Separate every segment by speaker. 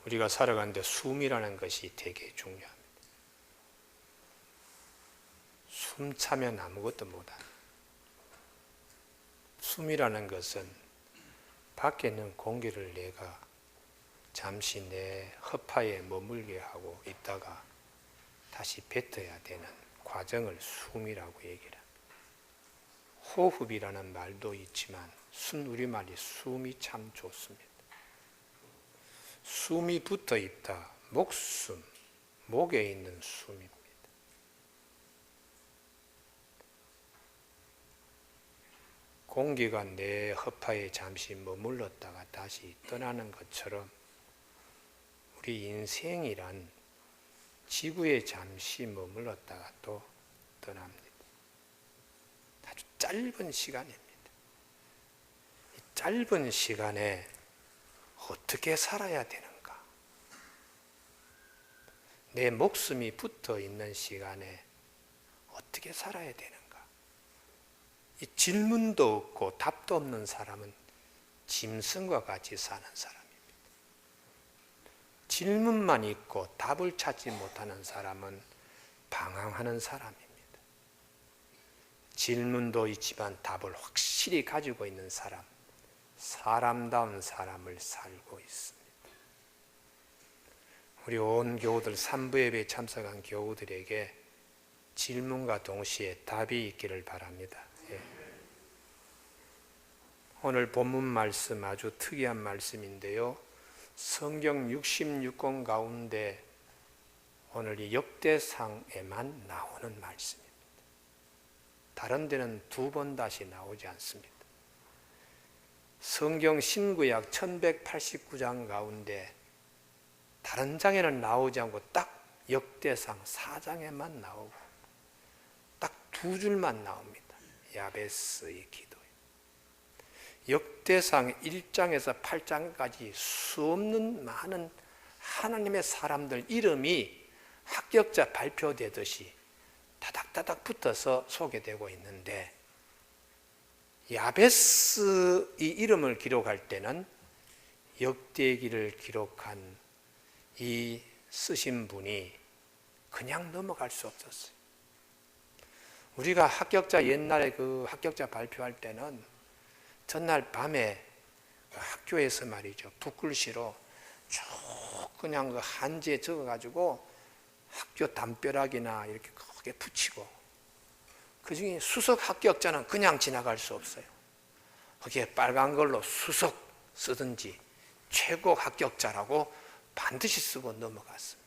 Speaker 1: 우리가 살아가는데 숨이라는 것이 되게 중요합니다. 숨 차면 아무것도 못합니다. 숨이라는 것은 밖에 있는 공기를 내가 잠시 내 허파에 머물게 하고 있다가 다시 뱉어야 되는 과정을 숨이라고 얘기를 합니다. 호흡이라는 말도 있지만 순우리말이 숨이 참 좋습니다. 숨이 붙어 있다. 목숨, 목에 있는 숨입니다. 공기가 내 허파에 잠시 머물렀다가 다시 떠나는 것처럼 우리 인생이란 지구에 잠시 머물렀다가 또 떠납니다. 아주 짧은 시간입니다. 이 짧은 시간에 어떻게 살아야 되는가? 내 목숨이 붙어 있는 시간에 어떻게 살아야 되는가? 이 질문도 없고 답도 없는 사람은 짐승과 같이 사는 사람입니다. 질문만 있고 답을 찾지 못하는 사람은 방황하는 사람입니다. 질문도 있지만 답을 확실히 가지고 있는 사람, 사람다운 삶을 살고 있습니다. 우리 온 교우들 3부 예배에 참석한 교우들에게 질문과 동시에 답이 있기를 바랍니다. 예. 오늘 본문 말씀 아주 특이한 말씀인데요. 성경 66권 가운데 오늘 이 역대상에만 나오는 말씀입니다. 다른 데는 2번 다시 나오지 않습니다. 성경 신구약 1189장 가운데 다른 장에는 나오지 않고 딱 역대상 4장에만 나오고 딱 2줄만 나옵니다. 야베스의 기도. 역대상 1장에서 8장까지 수없는 많은 하나님의 사람들 이름이 합격자 발표되듯이 다닥다닥 붙어서 소개되고 있는데 야베스 이 이름을 기록할 때는 역대기를 기록한 이 쓰신 분이 그냥 넘어갈 수 없었어요. 우리가 합격자 옛날에 그 합격자 발표할 때는 전날 밤에 학교에서 말이죠. 붓글씨로 쭉 그냥 그 한지에 적어가지고 학교 담벼락이나 이렇게 크게 붙이고 그 중에 수석 합격자는 그냥 지나갈 수 없어요. 거기에 빨간 걸로 수석 쓰든지 최고 합격자라고 반드시 쓰고 넘어갔습니다.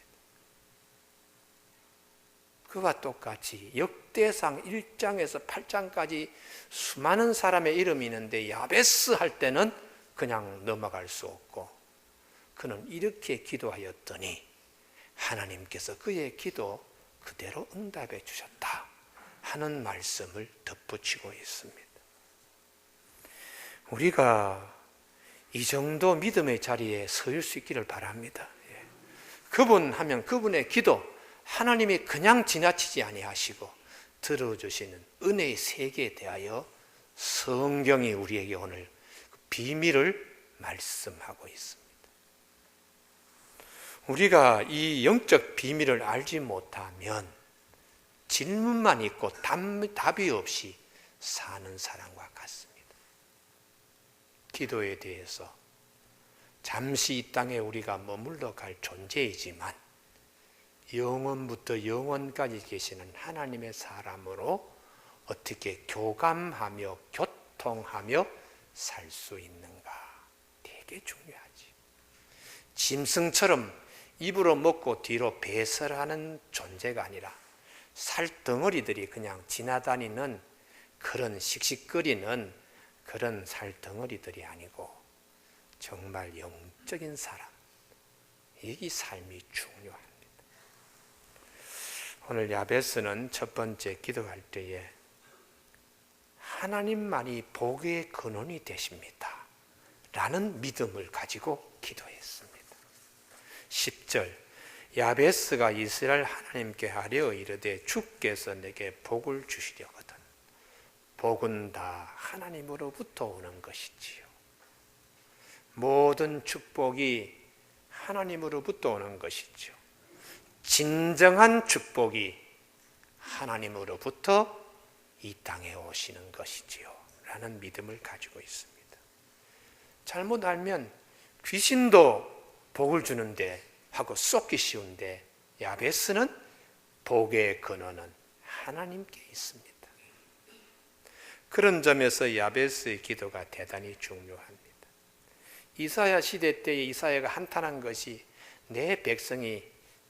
Speaker 1: 그와 똑같이 역대상 1장에서 8장까지 수많은 사람의 이름이 있는데 야베스 할 때는 그냥 넘어갈 수 없고 그는 이렇게 기도하였더니 하나님께서 그의 기도 그대로 응답해 주셨다 하는 말씀을 덧붙이고 있습니다. 우리가 이 정도 믿음의 자리에 서일 수 있기를 바랍니다. 그분 하면 그분의 기도 하나님이 그냥 지나치지 아니하시고 들어주시는 은혜의 세계에 대하여 성경이 우리에게 오늘 비밀을 말씀하고 있습니다. 우리가 이 영적 비밀을 알지 못하면 질문만 있고 답이 없이 사는 사람과 같습니다. 기도에 대해서 잠시 이 땅에 우리가 머물러 갈 존재이지만 영원부터 영원까지 계시는 하나님의 사람으로 어떻게 교감하며 교통하며 살 수 있는가 되게 중요하지. 짐승처럼 입으로 먹고 뒤로 배설하는 존재가 아니라 살덩어리들이 그냥 지나다니는 그런 씩씩거리는 그런 살덩어리들이 아니고 정말 영적인 사람, 이 삶이 중요합니다. 오늘 야베스는 첫 번째 기도할 때에 하나님만이 복의 근원이 되십니다 라는 믿음을 가지고 기도했습니다. 10절 야베스가 이스라엘 하나님께 하려 이르되 주께서 내게 복을 주시려거든 복은 다 하나님으로부터 오는 것이지요. 모든 축복이 하나님으로부터 오는 것이죠. 진정한 축복이 하나님으로부터 이 땅에 오시는 것이지요 라는 믿음을 가지고 있습니다. 잘못 알면 귀신도 복을 주는데 하고 쏟기 쉬운데, 야베스는 복의 근원은 하나님께 있습니다. 그런 점에서 야베스의 기도가 대단히 중요합니다. 이사야 시대 때에 이사야가 한탄한 것이, 내 백성이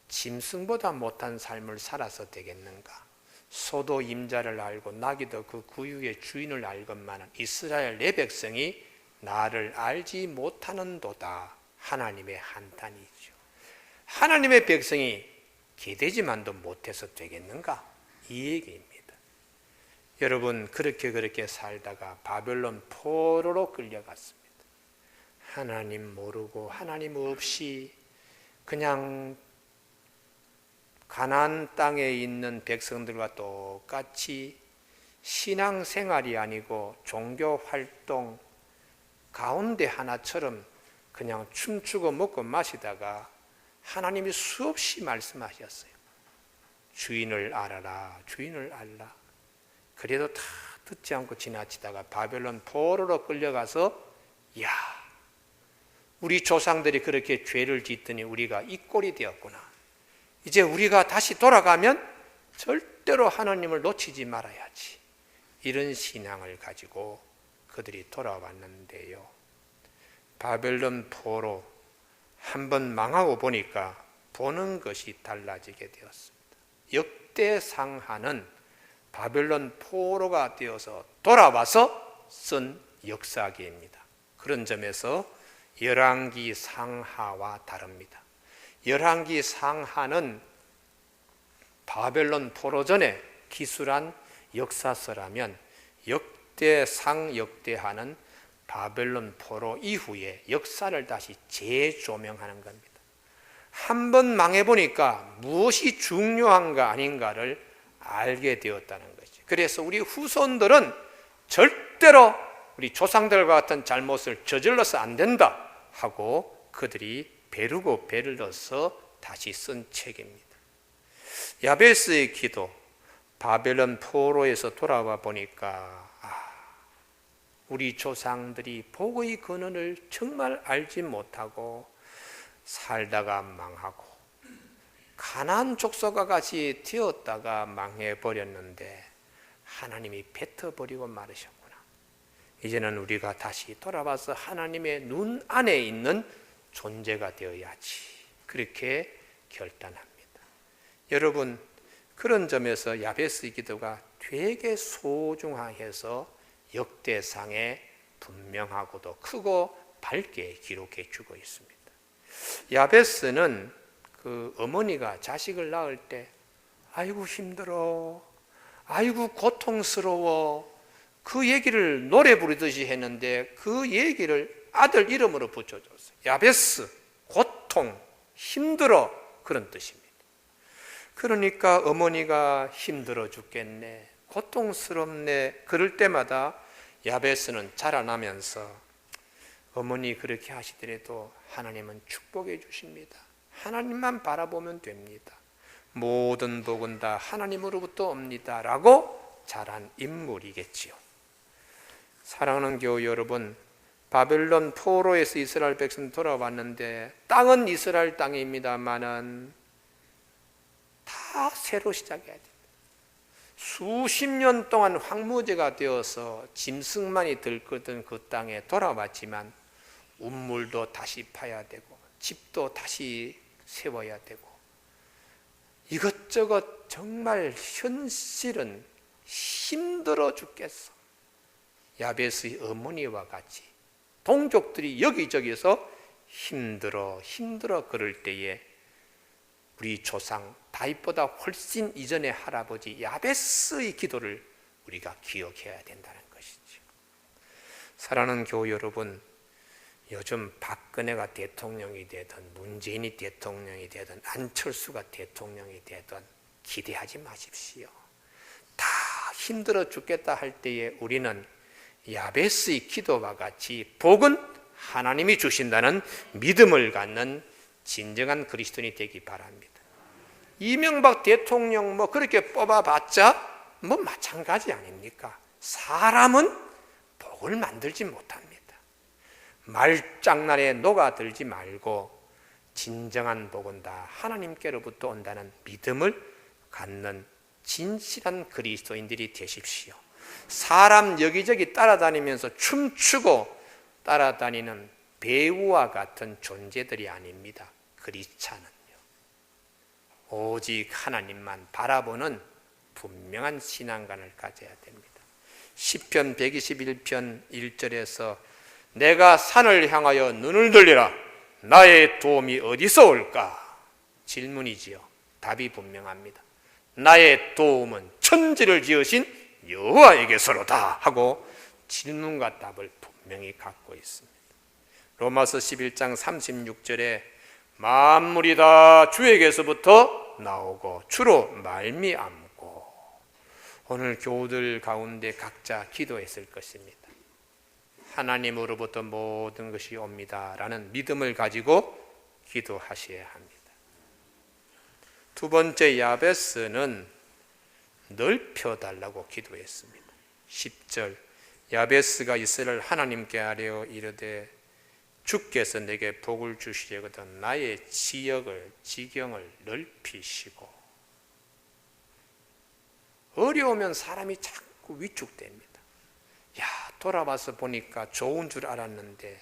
Speaker 1: 짐승보다 못한 삶을 살아서 되겠는가? 소도 임자를 알고 나귀도 그 구유의 주인을 알건만은 이스라엘 내 백성이 나를 알지 못하는도다. 하나님의 한탄이죠. 하나님의 백성이 기대지만도 못해서 되겠는가? 이 얘기입니다. 여러분, 그렇게 살다가 바벨론 포로로 끌려갔습니다. 하나님 모르고 하나님 없이 그냥 가나안 땅에 있는 백성들과 똑같이 신앙생활이 아니고 종교활동 가운데 하나처럼 그냥 춤추고 먹고 마시다가 하나님이 수없이 말씀하셨어요. 주인을 알아라, 주인을 알라. 그래도 다 듣지 않고 지나치다가 바벨론 포로로 끌려가서, 야, 우리 조상들이 그렇게 죄를 짓더니 우리가 이 꼴이 되었구나. 이제 우리가 다시 돌아가면 절대로 하나님을 놓치지 말아야지. 이런 신앙을 가지고 그들이 돌아왔는데요. 바벨론 포로 한번 망하고 보니까 보는 것이 달라지게 되었습니다. 역대상하는 바벨론 포로가 되어서 돌아와서 쓴 역사기입니다. 그런 점에서 열왕기 상하와 다릅니다. 열왕기 상하는 바벨론 포로 전에 기술한 역사서라면, 역대하는 바벨론 포로 이후에 역사를 다시 재조명하는 겁니다. 한번 망해보니까 무엇이 중요한가 아닌가를 알게 되었다는 거죠. 그래서 우리 후손들은 절대로 우리 조상들과 같은 잘못을 저질러서 안 된다 하고 그들이 베르고 베를 넣어서 다시 쓴 책입니다. 야베스의 기도, 바벨론 포로에서 돌아와 보니까 우리 조상들이 복의 근원을 정말 알지 못하고 살다가 망하고 가나안 족속과 같이 되었다가 망해버렸는데 하나님이 뱉어버리고 말으셨구나. 이제는 우리가 다시 돌아와서 하나님의 눈 안에 있는 존재가 되어야지. 그렇게 결단합니다. 여러분, 그런 점에서 야베스의 기도가 되게 소중해서 역대상에 분명하고도 크고 밝게 기록해 주고 있습니다. 야베스는 그 어머니가 자식을 낳을 때 아이고 힘들어, 아이고 고통스러워, 그 얘기를 노래 부르듯이 했는데 그 얘기를 아들 이름으로 붙여줬어요. 야베스, 고통, 힘들어, 그런 뜻입니다. 그러니까 어머니가 힘들어 죽겠네, 고통스럽네, 그럴 때마다 야베스는 자라나면서 어머니 그렇게 하시더라도 하나님은 축복해 주십니다. 하나님만 바라보면 됩니다. 모든 복은 다 하나님으로부터 옵니다 라고 자란 인물이겠지요. 사랑하는 교우 여러분, 바벨론 포로에서 이스라엘 백성 돌아왔는데 땅은 이스라엘 땅입니다만은 다 새로 시작해야 됩니다. 수십 년 동안 황무지가 되어서 짐승만이 들끓던 그 땅에 돌아왔지만 우물도 다시 파야 되고 집도 다시 세워야 되고 이것저것 정말 현실은 힘들어 죽겠어. 야베스의 어머니와 같이 동족들이 여기저기서 힘들어 그럴 때에 우리 조상 다윗보다 훨씬 이전의 할아버지 야베스의 기도를 우리가 기억해야 된다는 것이죠. 사랑하는 교우 여러분, 요즘 박근혜가 대통령이 되든 문재인이 대통령이 되든 안철수가 대통령이 되든 기대하지 마십시오. 다 힘들어 죽겠다 할 때에 우리는 야베스의 기도와 같이 복은 하나님이 주신다는 믿음을 갖는 진정한 그리스도인이 되기 바랍니다. 이명박 대통령 뭐 그렇게 뽑아봤자 뭐 마찬가지 아닙니까? 사람은 복을 만들지 못합니다. 말장난에 녹아들지 말고 진정한 복은 다 하나님께로부터 온다는 믿음을 갖는 진실한 그리스도인들이 되십시오. 사람 여기저기 따라다니면서 춤추고 따라다니는 배우와 같은 존재들이 아닙니다. 크리스찬은요, 오직 하나님만 바라보는 분명한 신앙관을 가져야 됩니다. 시편 121편 1절에서 내가 산을 향하여 눈을 돌리라 나의 도움이 어디서 올까? 질문이지요. 답이 분명합니다. 나의 도움은 천지를 지으신 여호와에게서로다 하고 질문과 답을 분명히 갖고 있습니다. 로마서 11장 36절에 만물이 다 주에게서부터 나오고 주로 말미암고, 오늘 교우들 가운데 각자 기도했을 것입니다. 하나님으로부터 모든 것이 옵니다 라는 믿음을 가지고 기도하셔야 합니다. 두 번째, 야베스는 넓혀달라고 기도했습니다. 10절, 야베스가 이스라엘 하나님께 아뢰어 이르되 주께서 내게 복을 주시려거든 나의 지경을 넓히시고. 어려우면 사람이 자꾸 위축됩니다. 야, 돌아와서 보니까 좋은 줄 알았는데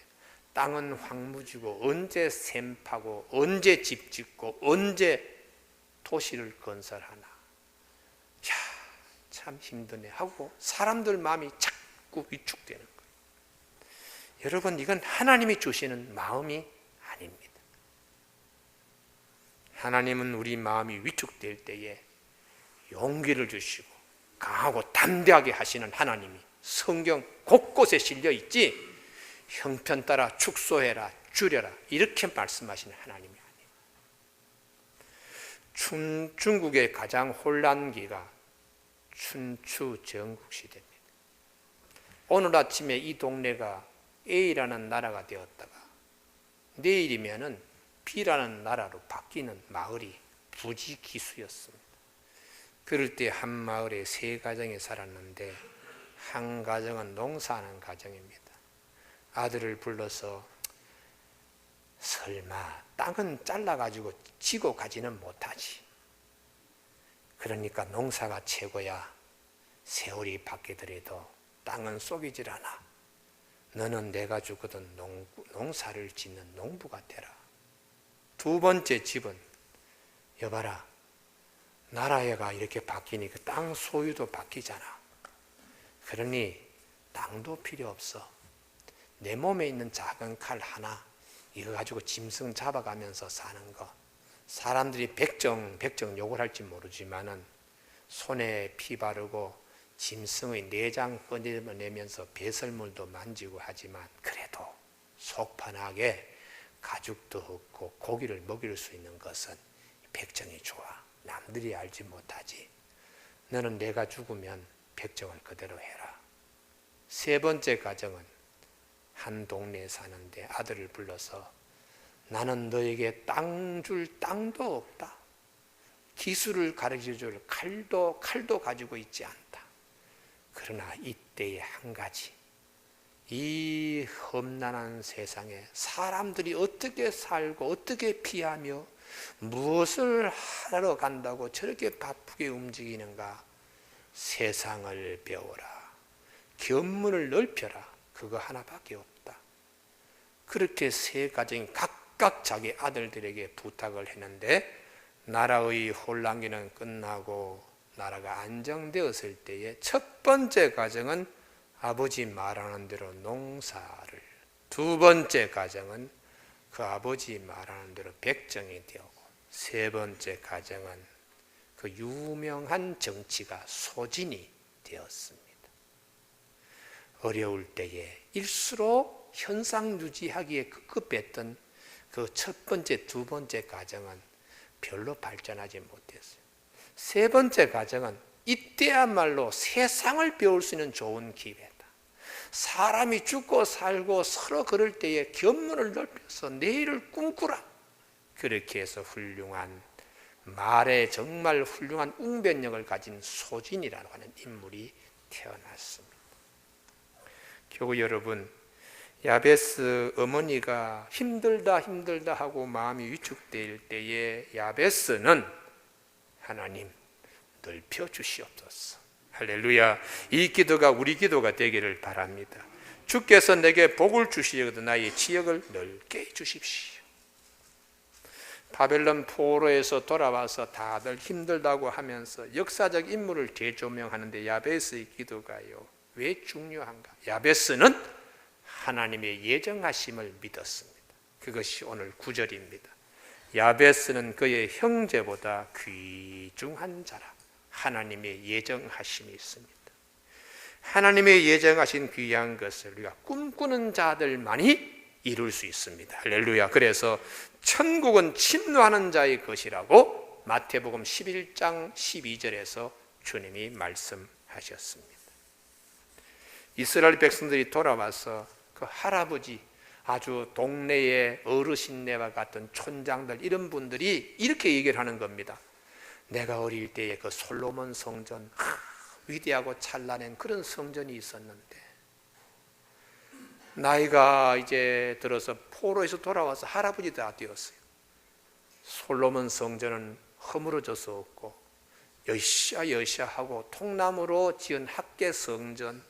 Speaker 1: 땅은 황무지고 언제 샘 파고 언제 집 짓고 언제 도시를 건설하나. 야, 참 힘드네 하고 사람들 마음이 자꾸 위축되는 거예요. 여러분, 이건 하나님이 주시는 마음이 아닙니다. 하나님은 우리 마음이 위축될 때에 용기를 주시고 강하고 담대하게 하시는 하나님이 성경 곳곳에 실려 있지, 형편 따라 축소해라 줄여라 이렇게 말씀하시는 하나님이 아니에요. 중국의 가장 혼란기가 춘추 전국시대입니다. 오늘 아침에 이 동네가 A라는 나라가 되었다가 내일이면은 B라는 나라로 바뀌는 마을이 부지기수였습니다. 그럴 때 한 마을에 3가정이 살았는데 한 가정은 농사하는 가정입니다. 아들을 불러서 설마 땅은 잘라가지고 지고 가지는 못하지. 그러니까 농사가 최고야. 세월이 바뀌더라도 땅은 쏘기질 않아. 너는 내가 주거든 농사를 짓는 농부가 되라. 두 번째 집은 여봐라, 나라가 이렇게 바뀌니까 땅 소유도 바뀌잖아. 그러니 땅도 필요 없어. 내 몸에 있는 작은 칼 하나 이거 가지고 짐승 잡아가면서 사는 거. 사람들이 백정 욕을 할지 모르지만은 손에 피 바르고 짐승의 내장 꺼내면서 배설물도 만지고 하지만 그래도 속 편하게 가죽도 없고 고기를 먹일 수 있는 것은 백정이 좋아. 남들이 알지 못하지. 너는 내가 죽으면 백정을 그대로 해라. 세 번째 가정은 한 동네에 사는데 아들을 불러서 나는 너에게 땅 줄 땅도 없다. 기술을 가르쳐줄 칼도 가지고 있지 않다. 그러나 이때에 한 가지, 이 험난한 세상에 사람들이 어떻게 살고 어떻게 피하며 무엇을 하러 간다고 저렇게 바쁘게 움직이는가. 세상을 배워라. 견문을 넓혀라. 그거 하나밖에 없다. 그렇게 3가정이 각각 자기 아들들에게 부탁을 했는데 나라의 혼란기는 끝나고 나라가 안정되었을 때에 첫 번째 가정은 아버지 말하는 대로 농사를, 두 번째 가정은 그 아버지 말하는 대로 백정이 되고, 세 번째 가정은 그 유명한 정치가 소진이 되었습니다. 어려울 때에 일수록 현상 유지하기에 급급했던 그 첫 번째, 두 번째 가정은 별로 발전하지 못했어요. 세 번째 가정은 이때야말로 세상을 배울 수 있는 좋은 기회다. 사람이 죽고 살고 서로 그럴 때에 견문을 넓혀서 내일을 꿈꾸라. 그렇게 해서 훌륭한 말에 정말 훌륭한 웅변력을 가진 소진이라고 하는 인물이 태어났습니다. 교우 여러분, 야베스 어머니가 힘들다 하고 마음이 위축될 때에 야베스는 하나님 넓혀 주시옵소서. 할렐루야. 이 기도가 우리 기도가 되기를 바랍니다. 주께서 내게 복을 주시거든 나의 지역을 넓게 해 주십시오. 바벨론 포로에서 돌아와서 다들 힘들다고 하면서 역사적 인물을 재조명하는데 야베스의 기도가요, 왜 중요한가? 야베스는 하나님의 예정하심을 믿었습니다. 그것이 오늘 9절입니다. 야베스는 그의 형제보다 귀중한 자라. 하나님의 예정하심이 있습니다. 하나님의 예정하신 귀한 것을 우리가 꿈꾸는 자들만이 이룰 수 있습니다. 할렐루야. 그래서 천국은 침노하는 자의 것이라고 마태복음 11장 12절에서 주님이 말씀하셨습니다. 이스라엘 백성들이 돌아와서 그 할아버지, 아주 동네의 어르신네와 같은 촌장들, 이런 분들이 이렇게 얘기를 하는 겁니다. 내가 어릴 때에 그 솔로몬 성전, 위대하고 찬란한 그런 성전이 있었는데 나이가 이제 들어서 포로에서 돌아와서 할아버지 다 되었어요. 솔로몬 성전은 허물어져서 없고 여시하고 통나무로 지은 학계 성전,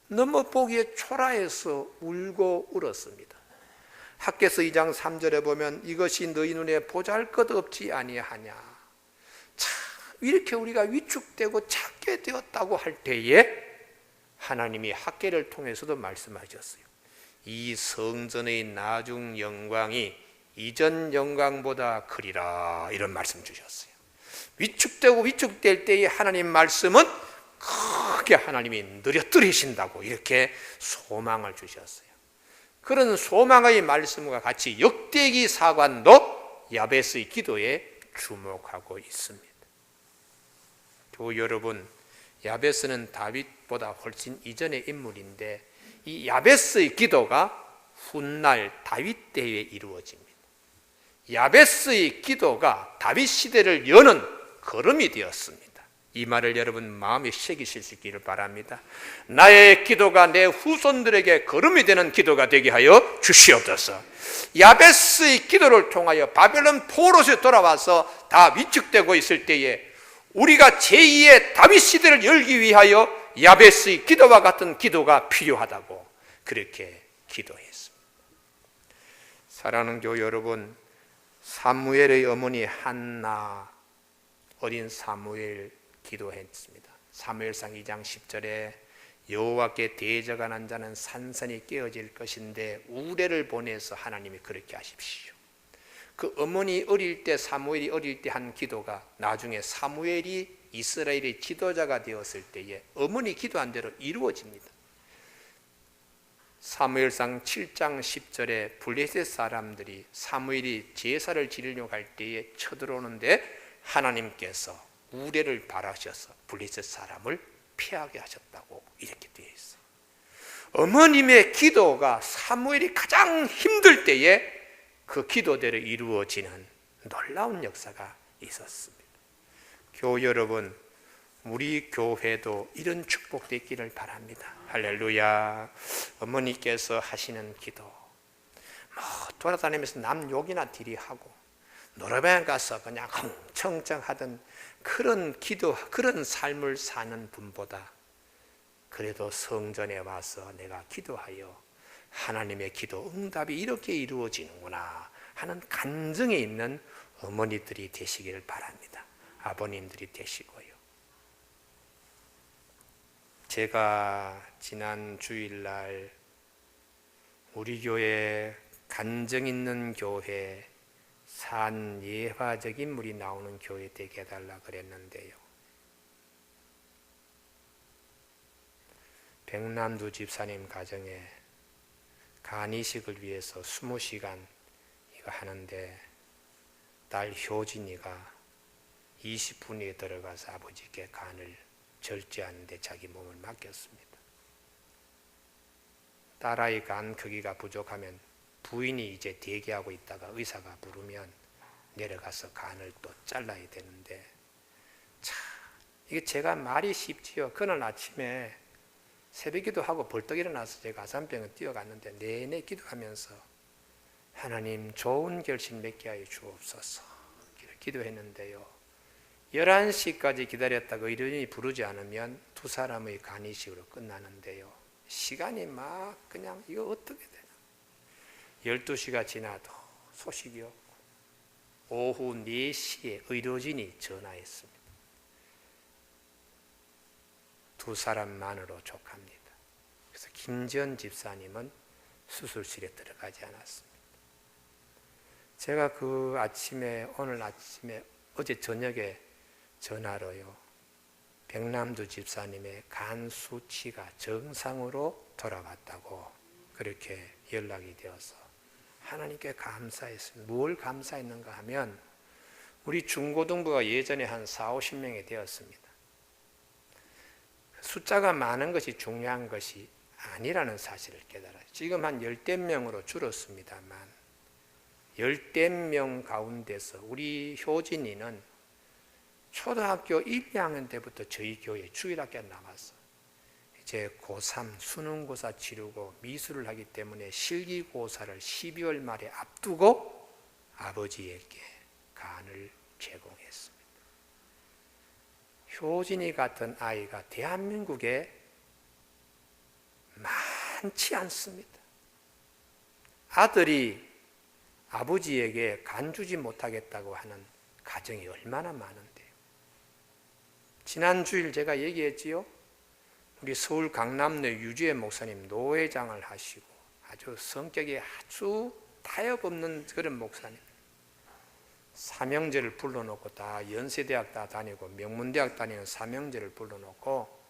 Speaker 1: 너무 보기에 초라해서 울고 울었습니다. 학계서 2장 3절에 보면 이것이 너희 눈에 보잘것없지 아니하냐. 참 이렇게 우리가 위축되고 찾게 되었다고 할 때에 하나님이 학계를 통해서도 말씀하셨어요. 이 성전의 나중 영광이 이전 영광보다 크리라, 이런 말씀 주셨어요. 위축될 때의 하나님 말씀은 크게 하나님이 느려뜨리신다고 이렇게 소망을 주셨어요. 그런 소망의 말씀과 같이 역대기 사관도 야베스의 기도에 주목하고 있습니다. 교우 여러분, 야베스는 다윗보다 훨씬 이전의 인물인데 이 야베스의 기도가 훗날 다윗 때에 이루어집니다. 야베스의 기도가 다윗 시대를 여는 걸음이 되었습니다. 이 말을 여러분 마음에 새기실 수 있기를 바랍니다. 나의 기도가 내 후손들에게 걸음이 되는 기도가 되게 하여 주시옵소서. 야베스의 기도를 통하여 바벨론 포로에서 돌아와서 다 위축되고 있을 때에 우리가 제2의 다윗 시대를 열기 위하여 야베스의 기도와 같은 기도가 필요하다고 그렇게 기도했습니다. 사랑하는 교우 여러분, 사무엘의 어머니 한나, 어린 사무엘 기도했습니다. 사무엘상 2장 10절에 여호와께 대적하는 자는 산산이 깨어질 것인데 우레를 보내서 하나님이 그렇게 하십시오. 그 어머니 어릴 때, 사무엘이 어릴 때 한 기도가 나중에 사무엘이 이스라엘의 지도자가 되었을 때에 어머니 기도한 대로 이루어집니다. 사무엘상 7장 10절에 블레셋 사람들이 사무엘이 제사를 지르려고 할 때에 쳐들어오는데 하나님께서 우레를 바라셔서 블레셋 사람을 피하게 하셨다고 이렇게 되어 있어요. 어머님의 기도가 사무엘이 가장 힘들 때에 그 기도대로 이루어지는 놀라운 역사가 있었습니다. 교우 여러분, 우리 교회도 이런 축복도 있기를 바랍니다. 할렐루야. 어머니께서 하시는 기도, 돌아다니면서 남 욕이나 들이하고 노래방 가서 그냥 흥청청하던 그런 기도, 그런 삶을 사는 분보다 그래도 성전에 와서 내가 기도하여 하나님의 기도 응답이 이렇게 이루어지는구나 하는 간증이 있는 어머니들이 되시기를 바랍니다. 아버님들이 되시고요. 제가 지난 주일날 우리 교회 간증 있는 교회, 산 예화적 인물이 나오는 교회 되게 해달라 그랬는데요. 백남두 집사님 가정에 간이식을 위해서 20시간 이거 하는데 딸 효진이가 20분에 들어가서 아버지께 간을 절제하는데 자기 몸을 맡겼습니다. 딸아이 간 크기가 부족하면 부인이 이제 대기하고 있다가 의사가 부르면 내려가서 간을 또 잘라야 되는데, 참 이게 제가 말이 쉽지요. 그날 아침에 새벽기도 하고 벌떡 일어나서 제가 아산병원 뛰어갔는데 내내 기도하면서 하나님 좋은 결심 맺게 하여 주옵소서 기도했는데요. 11시까지 기다렸다가 의료인이 부르지 않으면 두 사람의 간이식으로 끝나는데요. 시간이 막 그냥 이거 어떻게 되나. 12시가 지나도 소식이 없고 오후 4시에 의료진이 전화했습니다. 두 사람만으로 족합니다. 그래서 김지연 집사님은 수술실에 들어가지 않았습니다. 제가 그 아침에 오늘 아침에 어제 저녁에 전화로요, 백남두 집사님의 간 수치가 정상으로 돌아갔다고 그렇게 연락이 되어서 하나님께 감사했습니다. 뭘 감사했는가 하면 우리 중고등부가 예전에 한 40-50명이 되었습니다. 숫자가 많은 것이 중요한 것이 아니라는 사실을 깨달아요. 지금 한 10대 명으로 줄었습니다만 10대 명 가운데서 우리 효진이는 초등학교 1, 2학년 때부터 저희 교회 주일학교에 나가서 이제 고3 수능고사 치르고 미술을 하기 때문에 실기고사를 12월 말에 앞두고 아버지에게 간을 제공했습니다. 효진이 같은 아이가 대한민국에 많지 않습니다. 아들이 아버지에게 간 주지 못하겠다고 하는 가정이 얼마나 많은데요. 지난 주일 제가 얘기했지요. 우리 서울 강남내 유지혜 목사님 노회장을 하시고 아주 성격이 아주 타협 없는 그런 목사님. 삼형제를 불러놓고 다 연세대학 다 다니고 명문대학 다니는 삼형제를 불러놓고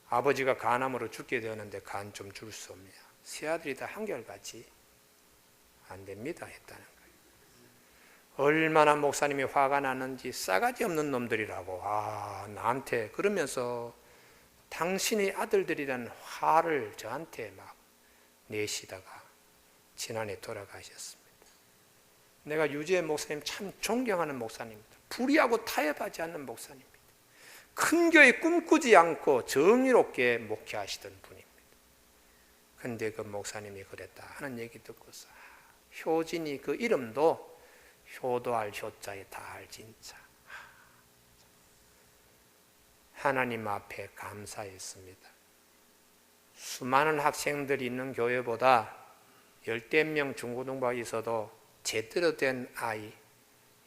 Speaker 1: 아버지가 간암으로 죽게 되었는데 간 좀 줄 수 없냐. 세 아들이 다 한결같이 안 됩니다 했다는 거예요. 얼마나 목사님이 화가 나는지 싸가지 없는 놈들이라고 나한테 그러면서 당신의 아들들이라는 화를 저한테 막 내시다가 지난해 돌아가셨습니다. 내가 유지혜 목사님 참 존경하는 목사님입니다. 불의하고 타협하지 않는 목사님입니다. 큰 교회 꿈꾸지 않고 정의롭게 목회하시던 분입니다. 그런데 그 목사님이 그랬다 하는 얘기 듣고서 효진이 그 이름도 효도할 효자에 다할 진짜 하나님 앞에 감사했습니다. 수많은 학생들이 있는 교회보다 10대 명 중고등부가 있어도 제대로 된 아이,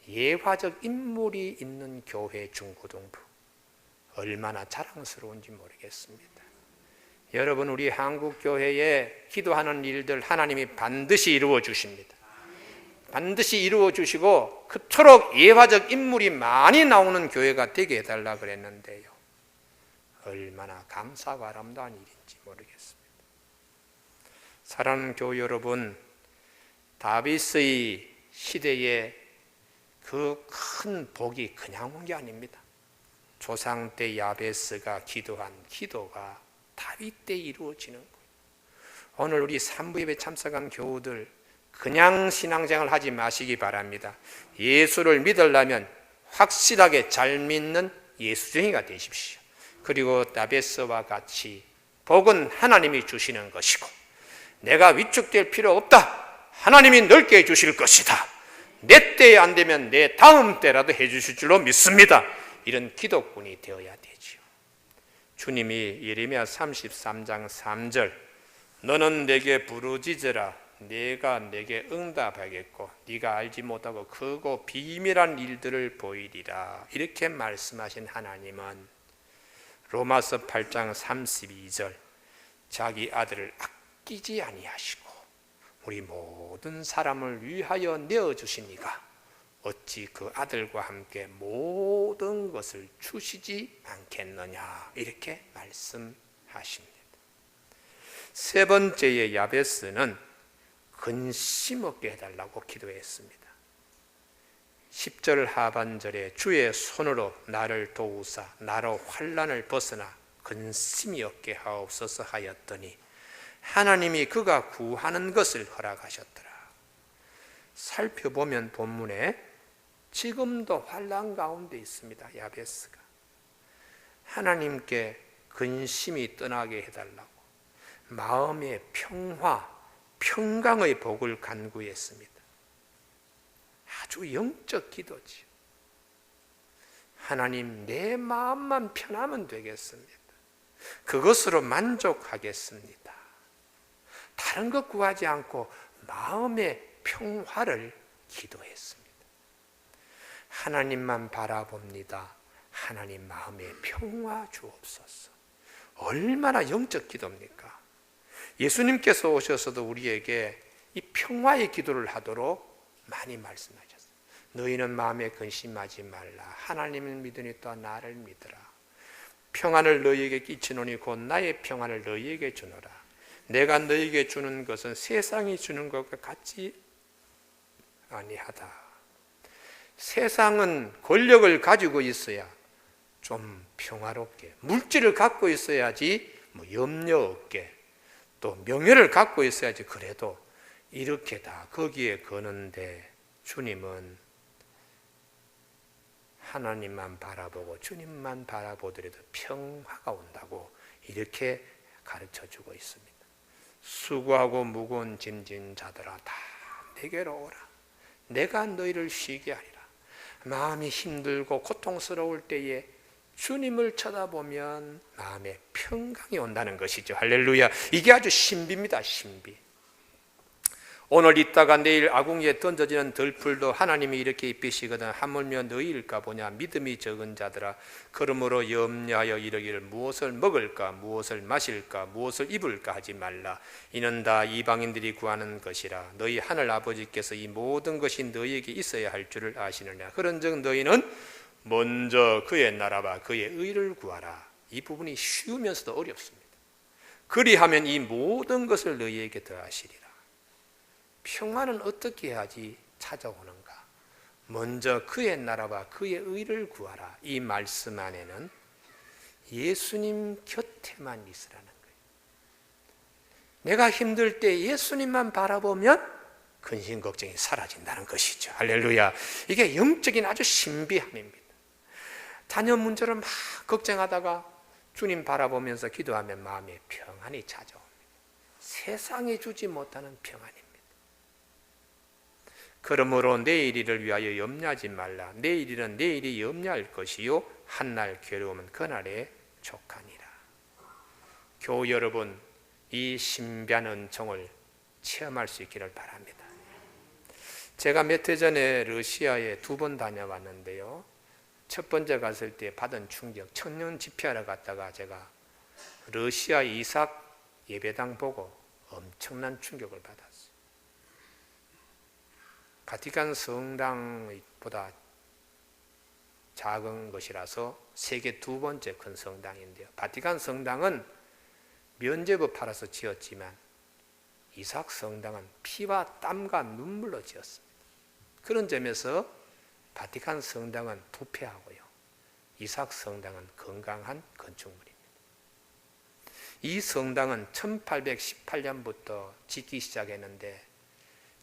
Speaker 1: 예화적 인물이 있는 교회 중고등부 얼마나 자랑스러운지 모르겠습니다. 여러분, 우리 한국교회에 기도하는 일들 하나님이 반드시 이루어 주십니다. 반드시 이루어 주시고 그토록 예화적 인물이 많이 나오는 교회가 되게 해달라 그랬는데요. 얼마나 감사가 아름다운 일인지 모르겠습니다. 사랑하는 교회 여러분, 다윗의 시대에 그 큰 복이 그냥 온 게 아닙니다. 조상 때 야베스가 기도한 기도가 다윗 때 이루어지는 거예요. 오늘 우리 산부예배 참석한 교우들 그냥 신앙생활 하지 마시기 바랍니다. 예수를 믿으려면 확실하게 잘 믿는 예수쟁이가 되십시오. 그리고 야베스와 같이 복은 하나님이 주시는 것이고 내가 위축될 필요 없다. 하나님이 넓게 해주실 것이다. 내 때에 안 되면 내 다음 때라도 해주실 줄로 믿습니다. 이런 기독군이 되어야 되지요. 주님이 예레미야 33장 3절 너는 내게 부르짖으라 내가 내게 응답하겠고 네가 알지 못하고 크고 비밀한 일들을 보이리라 이렇게 말씀하신 하나님은 로마서 8장 32절 자기 아들을 아끼지 아니하시고 우리 모든 사람을 위하여 내어주시니가 어찌 그 아들과 함께 모든 것을 주시지 않겠느냐 이렇게 말씀하십니다. 세 번째의 야베스는 근심 없게 해달라고 기도했습니다. 10절 하반절에 주의 손으로 나를 도우사 나로 환난을 벗어나 근심이 없게 하옵소서 하였더니 하나님이 그가 구하는 것을 허락하셨더라. 살펴보면 본문에 지금도 환난 가운데 있습니다. 야베스가 하나님께 근심이 떠나게 해달라고 마음의 평화, 평강의 복을 간구했습니다. 아주 영적 기도지요. 하나님, 내 마음만 편하면 되겠습니다. 그것으로 만족하겠습니다. 다른 것 구하지 않고 마음의 평화를 기도했습니다. 하나님만 바라봅니다. 하나님 마음의 평화 주옵소서. 얼마나 영적 기도입니까? 예수님께서 오셔서도 우리에게 이 평화의 기도를 하도록 많이 말씀하셨어요. 너희는 마음에 근심하지 말라. 하나님을 믿으니 또 나를 믿으라. 평안을 너희에게 끼치노니 곧 나의 평안을 너희에게 주노라. 내가 너희에게 주는 것은 세상이 주는 것과 같지 아니하다. 세상은 권력을 가지고 있어야 좀 평화롭게, 물질을 갖고 있어야지 염려 없게, 또 명예를 갖고 있어야지 그래도 이렇게 다 거기에 거는데, 주님은 하나님만 바라보고 주님만 바라보더라도 평화가 온다고 이렇게 가르쳐주고 있습니다. 수고하고 무거운 짐진 자들아 다 내게로 오라. 내가 너희를 쉬게 하리라. 마음이 힘들고 고통스러울 때에 주님을 쳐다보면 마음에 평강이 온다는 것이죠. 할렐루야. 이게 아주 신비입니다. 신비. 오늘 있다가 내일 아궁이에 던져지는 들풀도 하나님이 이렇게 입히시거든. 하물며 너희일까 보냐. 믿음이 적은 자들아, 그러므로 염려하여 이르기를 무엇을 먹을까, 무엇을 마실까, 무엇을 입을까 하지 말라. 이는 다 이방인들이 구하는 것이라. 너희 하늘 아버지께서 이 모든 것이 너희에게 있어야 할 줄을 아시느냐. 그런즉 너희는 먼저 그의 나라와 그의 의를 구하라. 이 부분이 쉬우면서도 어렵습니다. 그리하면 이 모든 것을 너희에게 더하시리라. 평화는 어떻게 해야지 찾아오는가? 먼저 그의 나라와 그의 의를 구하라. 이 말씀 안에는 예수님 곁에만 있으라는 거예요. 내가 힘들 때 예수님만 바라보면 근심 걱정이 사라진다는 것이죠. 할렐루야. 이게 영적인 아주 신비함입니다. 자녀 문제를 막 걱정하다가 주님 바라보면서 기도하면 마음에 평안이 찾아옵니다. 세상이 주지 못하는 평안입니다. 그러므로 내일 일을 위하여 염려하지 말라. 내일 일은 내일이 염려할 것이요 한날 괴로움은 그날에 족하니라. 교우 여러분, 이 신비한 은총을 체험할 수 있기를 바랍니다. 제가 몇 해 전에 러시아에 2번 다녀왔는데요, 첫 번째 갔을 때 받은 충격, 청년 집회하러 갔다가 제가 러시아 이삭 예배당 보고 엄청난 충격을 받았어요. 바티칸 성당보다 작은 것이라서 세계 2번째 큰 성당인데요, 바티칸 성당은 면제부 팔아서 지었지만 이삭 성당은 피와 땀과 눈물로 지었습니다. 그런 점에서 바티칸 성당은 부패하고요, 이삭 성당은 건강한 건축물입니다. 이 성당은 1818년부터 짓기 시작했는데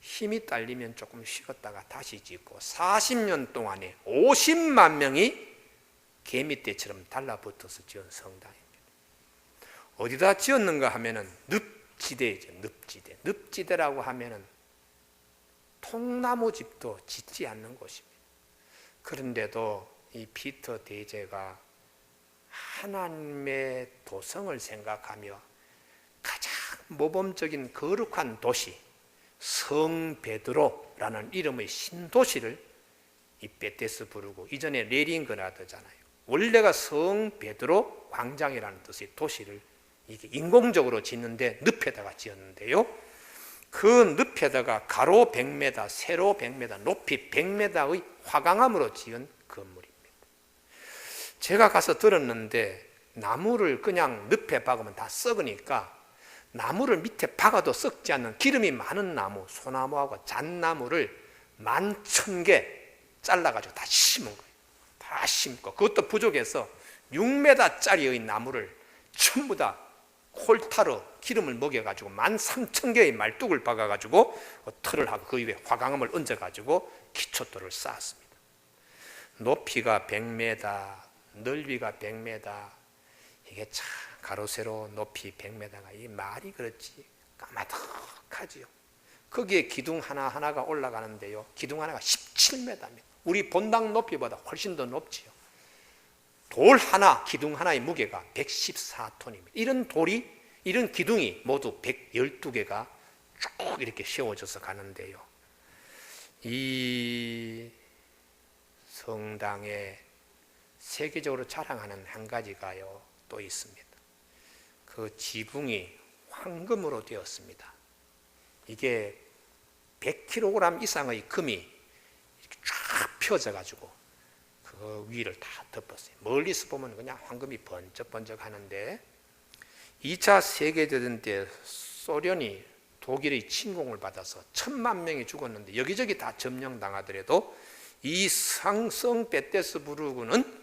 Speaker 1: 힘이 딸리면 조금 쉬었다가 다시 짓고 40년 동안에 50만 명이 개미떼처럼 달라붙어서 지은 성당입니다. 어디다 지었는가 하면은 늪지대죠. 늪지대. 늪지대라고 하면은 통나무 집도 짓지 않는 곳입니다. 그런데도 이 피터 대제가 하나님의 도성을 생각하며 가장 모범적인 거룩한 도시 성 베드로라는 이름의 신도시를 이 베테스부르고, 이전에 레닌그라드잖아요. 원래가 성 베드로 광장이라는 뜻의 도시를 이게 인공적으로 짓는데 늪에다가 지었는데요, 그 늪에다가 가로 100m, 세로 100m, 높이 100m의 화강암으로 지은 건물입니다. 제가 가서 들었는데 나무를 그냥 늪에 박으면 다 썩으니까 나무를 밑에 박아도 썩지 않는 기름이 많은 나무, 소나무하고 잣나무를 11,000개 잘라가지고 다 심은 거예요. 다 심고, 그것도 부족해서 6m짜리의 나무를 전부 다 콜타르 기름을 먹여가지고 13,000개의 말뚝을 박아가지고 틀을 하고 그 위에 화강암을 얹어가지고 기초돌을 쌓았습니다. 높이가 100m, 넓이가 100m, 이게 참 가로 세로 높이 100m가 이 말이 그렇지 까마득하지요. 거기에 기둥 하나하나가 올라가는데요, 기둥 하나가 17m입니다. 우리 본당 높이보다 훨씬 더 높지요. 돌 하나, 기둥 하나의 무게가 114톤입니다. 이런 돌이, 이런 기둥이 모두 112개가 쭉 이렇게 세워져서 가는데요, 이 성당에 세계적으로 자랑하는 한 가지가요 또 있습니다. 그 지붕이 황금으로 되었습니다. 이게 100kg 이상의 금이 이렇게 쫙 펴져 가지고 그 위를 다 덮었어요. 멀리서 보면 그냥 황금이 번쩍번쩍 하는데, 2차 세계대전 때 소련이 독일의 침공을 받아서 1000만 명이 죽었는데 여기저기 다 점령당하더라도 이 상성페테르스부르크는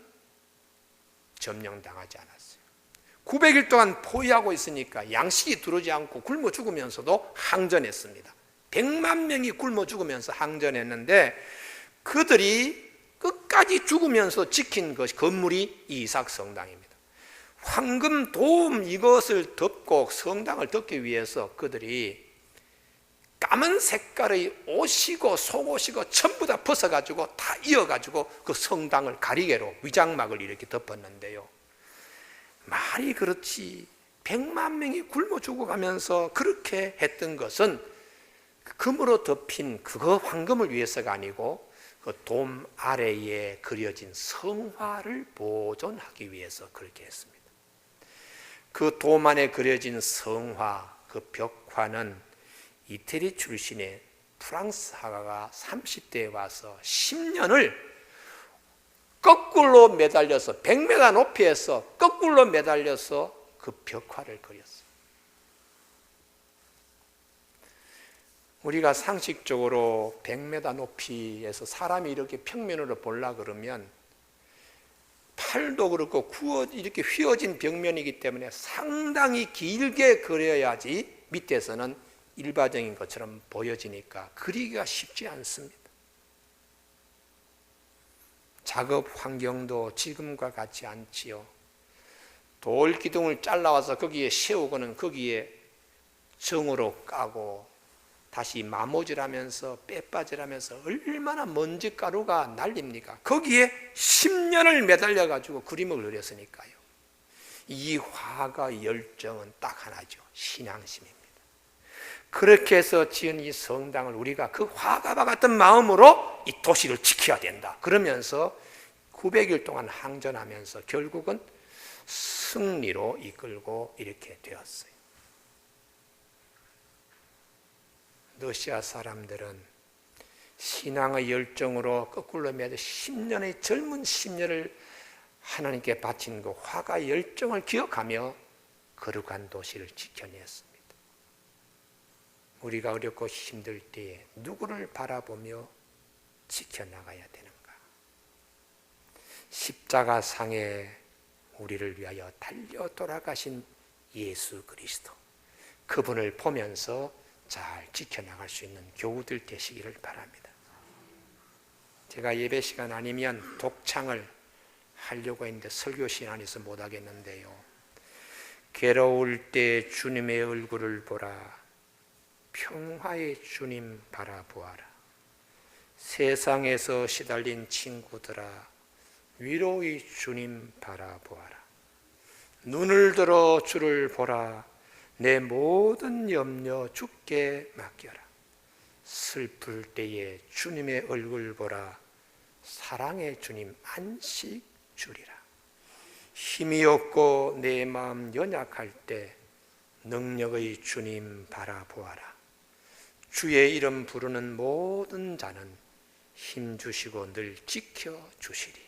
Speaker 1: 점령당하지 않았어요. 900일 동안 포위하고 있으니까 양식이 들어오지 않고 굶어 죽으면서도 항전했습니다. 100만 명이 굶어 죽으면서 항전했는데 그들이 끝까지 죽으면서 지킨 것이 건물이 이 이삭 성당입니다. 황금 도움 이것을 덮고 성당을 덮기 위해서 그들이 까만 색깔의 옷이고 속옷이고 전부 다 벗어가지고 다 이어가지고 그 성당을 가리개로 위장막을 이렇게 덮었는데요, 말이 그렇지 100만 명이 굶어 죽어가면서 그렇게 했던 것은 금으로 덮인 그거 황금을 위해서가 아니고 그 돔 아래에 그려진 성화를 보존하기 위해서 그렇게 했습니다. 그 돔 안에 그려진 성화, 그 벽화는 이태리 출신의 프랑스 화가가 30대에 와서 10년을 거꾸로 매달려서 100m 높이에서 거꾸로 매달려서 그 벽화를 그렸어요. 우리가 상식적으로 100m 높이에서 사람이 이렇게 평면으로 보려 그러면 팔도 그렇고 이렇게 휘어진 벽면이기 때문에 상당히 길게 그려야지 밑에서는 일반적인 것처럼 보여지니까 그리기가 쉽지 않습니다. 작업 환경도 지금과 같지 않지요. 돌 기둥을 잘라와서 거기에 세우고는 거기에 정으로 까고 다시 마모질하면서 빼빠질하면서 얼마나 먼지가루가 날립니까? 거기에 10년을 매달려 가지고 그림을 그렸으니까요. 이 화가의 열정은 딱 하나죠. 신앙심입니다. 그렇게 해서 지은 이 성당을 우리가 그 화가와 같은 마음으로 이 도시를 지켜야 된다 그러면서 900일 동안 항전하면서 결국은 승리로 이끌고 이렇게 되었어요. 러시아 사람들은 신앙의 열정으로 거꾸로 매달 10년의 젊은 10년을 하나님께 바친 그 화가의 열정을 기억하며 거룩한 도시를 지켜냈습니다. 우리가 어렵고 힘들 때에 누구를 바라보며 지켜나가야 되는가? 십자가상에 우리를 위하여 달려 돌아가신 예수 그리스도, 그분을 보면서 잘 지켜나갈 수 있는 교우들 되시기를 바랍니다. 제가 예배 시간 아니면 독창을 하려고 했는데 설교 시간 안에서 못하겠는데요. 괴로울 때 주님의 얼굴을 보라, 평화의 주님 바라보아라. 세상에서 시달린 친구들아, 위로의 주님 바라보아라. 눈을 들어 주를 보라, 내 모든 염려 주께 맡겨라. 슬플 때에 주님의 얼굴 보라, 사랑의 주님 안식 주리라. 힘이 없고 내 마음 연약할 때 능력의 주님 바라보아라. 주의 이름 부르는 모든 자는 힘 주시고 늘 지켜주시리.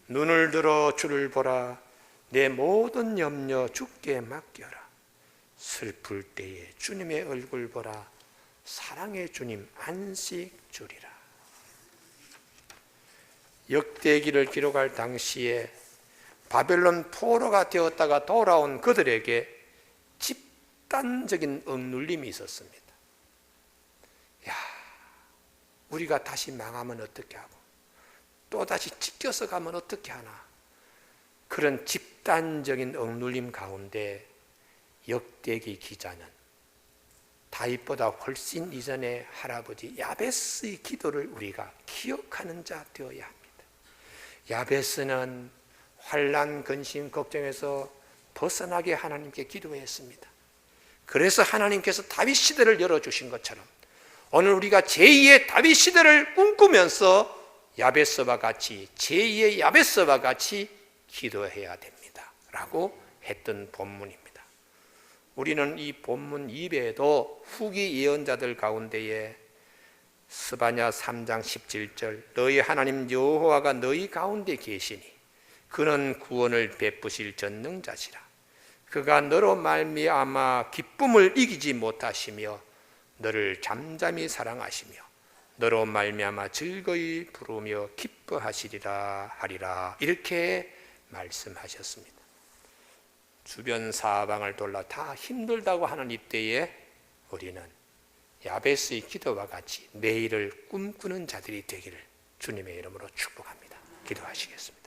Speaker 1: 눈을 들어 주를 보라, 내 모든 염려 주께 맡겨라. 슬플 때에 주님의 얼굴 보라, 사랑의 주님 안식 주리라. 역대기를 기록할 당시에 바벨론 포로가 되었다가 돌아온 그들에게 집단적인 억눌림이 있었습니다. 야, 우리가 다시 망하면 어떻게 하고 또 다시 찢겨서 가면 어떻게 하나. 그런 집단적인 억눌림 가운데 역대기 기자는 다윗보다 훨씬 이전에 할아버지 야베스의 기도를 우리가 기억하는 자 되어야 합니다. 야베스는 환난, 근심, 걱정에서 벗어나게 하나님께 기도했습니다. 그래서 하나님께서 다윗 시대를 열어주신 것처럼 오늘 우리가 제2의 다윗 시대를 꿈꾸면서 야베스와 같이 제2의 야베스와 같이 기도해야 됩니다 라고 했던 본문입니다. 우리는 이 본문 이외에도 후기 예언자들 가운데에 스바냐 3장 17절 너희 하나님 여호와가 너희 가운데 계시니 그는 구원을 베푸실 전능자시라. 그가 너로 말미암아 기쁨을 이기지 못하시며 너를 잠잠히 사랑하시며 너로 말미암아 즐거이 부르며 기뻐하시리라 하리라. 이렇게 말씀하셨습니다. 주변 사방을 돌아 다 힘들다고 하는 이때에 우리는 야베스의 기도와 같이 내일을 꿈꾸는 자들이 되기를 주님의 이름으로 축복합니다. 기도하시겠습니다.